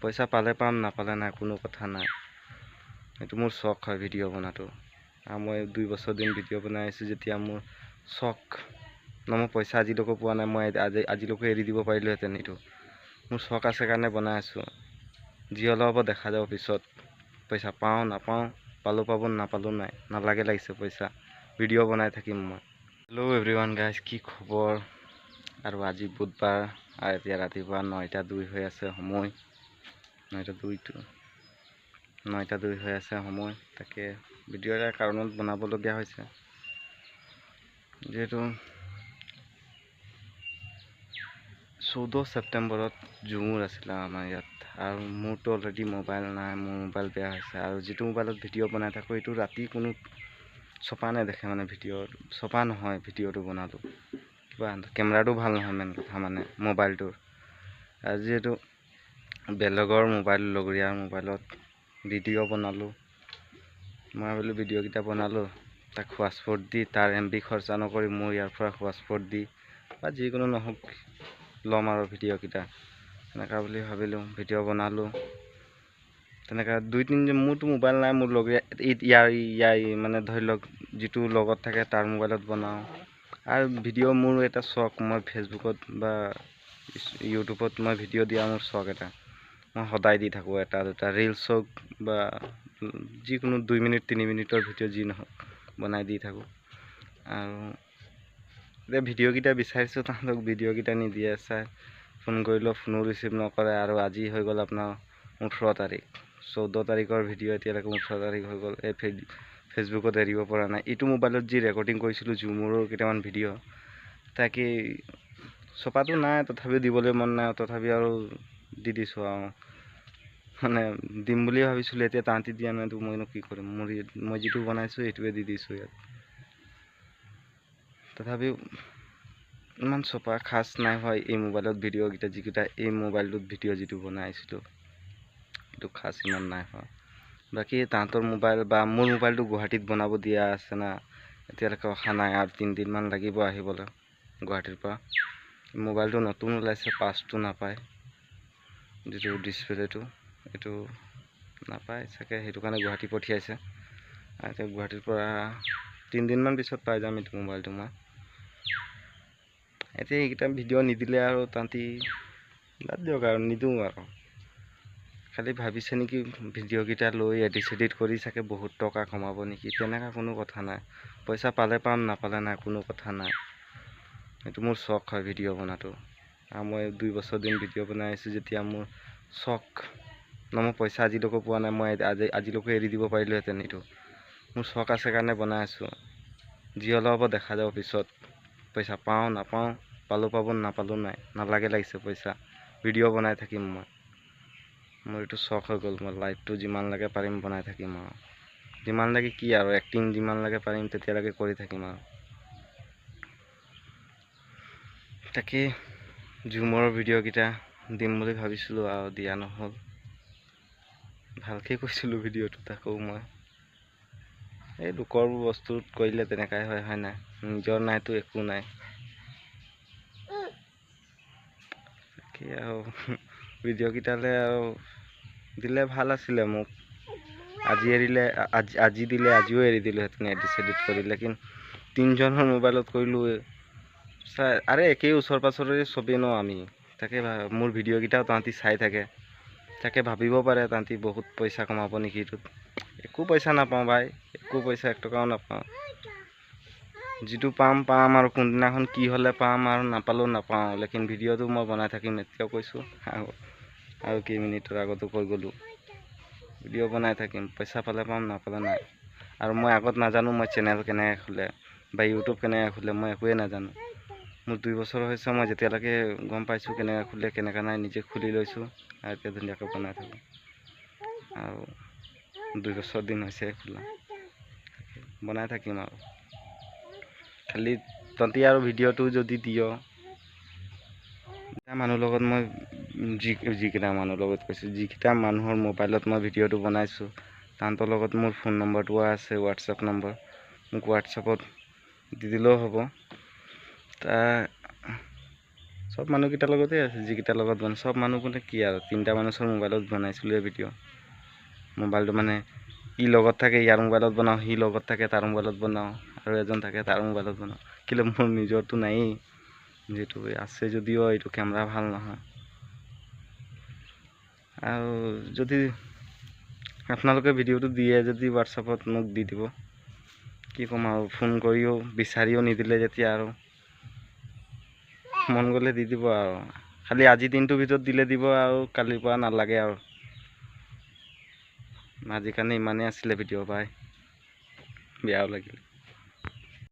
পইচা পালে পাম, নাপালে নাই, কোনো কথা নাই। এইটো মোৰ চখ হয় ভিডিঅ' বনাটো। আৰু মই 2 বছৰ দিন ভিডিঅ' বনাই আছোঁ যেতিয়া মোৰ চখ মই পইচা আজিলৈকে পোৱা নাই, মই আজিলৈকে এৰি দিব পাৰিলোহেঁতেন। এইটো মোৰ চখ আছে কাৰণে বনাই আছোঁ। যি হ'লেও হ'ব দেখা যাব পিছত, পইচা পাওঁ নাপাওঁ, পালোঁ পাব, নাপালোঁ নাই, নালাগে লাগিছে পইচা, ভিডিঅ' বনাই থাকিম মই। হেল্ল' এভৰিৱান গাইজ, কি খবৰ? আৰু আজি বুধবাৰ আৰু এতিয়া ৰাতিপুৱা 9:02 হৈ আছে সময়, 9:02 হৈ আছে সময়। তাকে ভিডিঅ' এটা কাৰণত বনাবলগীয়া হৈছে, যিহেতু 14 ছেপ্টেম্বৰত ঝুমুৰ আছিলে আমাৰ ইয়াত। আৰু মোৰতো অলৰেডি মোবাইল নাই, মোৰ মোবাইল বেয়া হৈছে। আৰু যিটো মোবাইলত ভিডিঅ' বনাই থাকোঁ এইটো ৰাতি কোনো চপা নেদেখে, মানে ভিডিঅ'ত চপা নহয়। ভিডিঅ'টো বনালোঁ কিবা কেমেৰাটো ভাল নহয়, মেইন কথা মানে মোবাইলটোৰ। আৰু যিহেতু বেলেগৰ মোবাইল, লগৰীয়াৰ মোবাইলত ভিডিঅ' বনালোঁ, মই ভাবিলোঁ ভিডিঅ'কেইটা বনালোঁ, তাক হটস্পট দি, তাৰ MB খৰচা নকৰি মোৰ ইয়াৰ পৰা হটস্পট দি বা যিকোনো নহওক ল'ম আৰু ভিডিঅ'কেইটা, তেনেকুৱা বুলি ভাবিলোঁ। ভিডিঅ' বনালোঁ তেনেকৈ 2-3 দিন। মোৰতো মোবাইল নাই, মোৰ লগৰীয়া ইয়াৰ মানে ধৰি লওক যিটো লগত থাকে তাৰ মোবাইলত বনাওঁ। আৰু ভিডিঅ' মোৰ এটা চখ, মই ফেচবুকত বা ইউটিউবত মই ভিডিঅ' দিয়া মোৰ চখ এটা। মই সদায় দি থাকোঁ, এটা দুটা ৰিলচ হওক বা যিকোনো 2 মিনিট 3 মিনিটৰ ভিডিঅ' যি নহওক বনাই দি থাকোঁ। আৰু এতিয়া ভিডিঅ'কেইটা বিচাৰিছোঁ, তাহাঁতক ভিডিঅ'কেইটা নিদিয়ে। চাই ফোন কৰিলেও ফোনো ৰিচিভ নকৰে। আৰু আজি হৈ গ'ল আপোনাৰ 18 তাৰিখ, 14 তাৰিখৰ ভিডিঅ' এতিয়ালৈকে 18 তাৰিখ হৈ গ'ল। এই ফেচবুকত এৰিব পৰা নাই। এইটো মোবাইলত যি ৰেকৰ্ডিং কৰিছিলোঁ ঝুমুৰৰ কেইটামান ভিডিঅ', তাকে চপাটো নাই, তথাপিও দিবলৈ মন নাই, তথাপি আৰু দি দিছোঁ। আৰু মানে দিম বুলি ভাবিছিলোঁ, এতিয়া তাহাঁতি দিয়া নাইতো মইনো কি কৰিম। মই যিটো বনাইছোঁ সেইটোৱে দি দিছোঁ ইয়াত। তথাপিও ইমান চপা খাচ নাই হয় এই মোবাইলত ভিডিঅ'কেইটা, যিকেইটা এই মোবাইলটোত ভিডিঅ' যিটো বনাইছিলোঁ সেইটো খাচ ইমান নাই হোৱা। বাকী তাহাঁতৰ মোবাইল বা মোৰ মোবাইলটো গুৱাহাটীত বনাব দিয়া আছে না, এতিয়ালৈকে অহা নাই। আৰু 3 দিনমান লাগিব আহিবলৈ গুৱাহাটীৰ পৰা। মোবাইলটো নতুন ওলাইছে, পাছটো নাপায়, যিটো ডিছপ্লেটো এইটো নাপায় চাগে, সেইটো কাৰণে গুৱাহাটী পঠিয়াইছে। এতিয়া গুৱাহাটীৰ পৰা 3 দিনমান পিছত পাই যাম এইটো মোবাইলটো মই। এতিয়া এইকেইটা ভিডিঅ' নিদিলে আৰু তাহাঁতি বাদ দিয়ক আৰু, নিদিওঁ আৰু। খালি ভাবিছে নেকি ভিডিঅ'কেইটা লৈ এডিট কৰি চাগে বহুত টকা কমাব নেকি, তেনেকুৱা কোনো কথা নাই। পইচা পালে পাম, নাপালে নাই, কোনো কথা নাই। এইটো মোৰ চখ হয় ভিডিঅ' বনাটো। আৰু মই 2 বছৰ দিন ভিডিঅ' বনাই আছোঁ যেতিয়া মোৰ চখ মই পইচা আজিলৈকে পোৱা নাই, মই আজিলৈকে এৰি দিব পাৰিলোহেঁতেন। এইটো মোৰ চখ আছে কাৰণে বনাই আছোঁ। যি হ'লেও হ'ব দেখা যাব পিছত, পইচা পাওঁ নাপাওঁ, পালোঁ পাব, নাপালোঁ নাই, নালাগে লাগিছে পইচা, ভিডিঅ' বনাই থাকিম মই। মোৰ এইটো চখ হৈ গ'ল, মই লাইফটো যিমানলৈকে পাৰিম বনাই থাকিম। আৰু যিমানলৈকে কি আৰু এক্টিং যিমানলৈকে পাৰিম তেতিয়ালৈকে কৰি থাকিম আৰু। তাকে ঝুমুৰৰ ভিডিঅ'কেইটা দিম বুলি ভাবিছিলোঁ আৰু দিয়া নহ'ল। ভালকৈ কৈছিলোঁ ভিডিঅ'টোত আকৌ মই। এই লোকৰ বস্তুত কৰিলে তেনেকাই হয়, হয় নাই? নিজৰ নাইতো একো নাই। তাকে আৰু ভিডিঅ'কেইটালৈ আৰু দিলে ভাল আছিলে মোক। আজি এৰিলে আজি দিলে আজিও এৰি দিলোঁহেঁতেন এডিট কৰিলে, কিন্তু 3জনৰ মোবাইলত কৰিলোঁ। আৰে একেই ওচৰ পাঁজৰে চবেই ন আমি। তাকে মোৰ ভিডিঅ'কেইটাও তাহাঁতি চাই থাকে, তাকে ভাবিব পাৰে তাহাঁতি বহুত পইচা কমাব নেকি এইটোত। একো পইচা নাপাওঁ ভাই, একো পইচা 1 টকাও নাপাওঁ। যিটো পাম আৰু কোনদিনাখন কি হ'লে পাম, আৰু নাপালেও নাপাওঁ। লেকিন ভিডিঅ'টো মই বনাই থাকিম, এতিয়াও কৈছোঁ। আৰু কেইমিনিটৰ আগতো কৈ গ'লোঁ, ভিডিঅ' বনাই থাকিম, পইচা পালে পাম, নাপালে নাই। আৰু মই আগত নাজানো মই চেনেল কেনেকৈ খোলে বা ইউটিউব কেনেকৈ খোলে, মই একোৱে নাজানো। মোৰ 2 বছৰ হৈছে, মই যেতিয়ালৈকে গম পাইছোঁ কেনেকৈ খোলে কেনেকৈ নাই, নিজে খুলি লৈছোঁ আৰু এতিয়া ধুনীয়াকৈ বনাই থাকোঁ। আৰু 2 বছৰ দিন হৈছে খোলা, বনাই থাকিম আৰু। খালি তহঁতি আৰু ভিডিঅ'টো যদি দিয়, মানুহৰ লগত মই যিকেইটা মানুহৰ লগত কৈছোঁ, যিকেইটা মানুহৰ মোবাইলত মই ভিডিঅ'টো বনাইছোঁ তাহাঁতৰ লগত মোৰ ফোন নম্বৰটো আছে, হোৱাটছআপ নম্বৰ, মোক হোৱাটছআপত দি দিলেও হ'ব। চব মানুহকেইটাৰ লগতে আছে, যিকেইটাৰ লগত বনাই চব মানুহ মানে কি আৰু 3টা মানুহৰ মোবাইলত বনাইছিলোঁ এই ভিডিঅ'। মোবাইলটো মানে ই লগত থাকে ইয়াৰ মোবাইলত বনাওঁ, সি লগত থাকে তাৰ মোবাইলত বনাওঁ, আৰু এজন থাকে তাৰ মোবাইলত বনাওঁ। কিন্তু মোৰ নিজৰটো নায়েই, যিটো আছে যদিও এইটো কেমেৰা ভাল নহয়। আৰু যদি আপোনালোকে ভিডিঅ'টো দিয়ে যদি হোৱাটছআপত মোক দি দিব, কি ক'ম আৰু ফোন কৰিও বিচাৰিও নিদিলে যেতিয়া আৰু মন গ'লে দি দিব আৰু খালি আজি দিনটোৰ ভিতৰত দিলে দিব আৰু কালিৰ পৰা নালাগে আৰু। আজিৰ কাৰণে ইমানেই আছিলে ভিডিঅ' পাই, বেয়াও লাগিলে।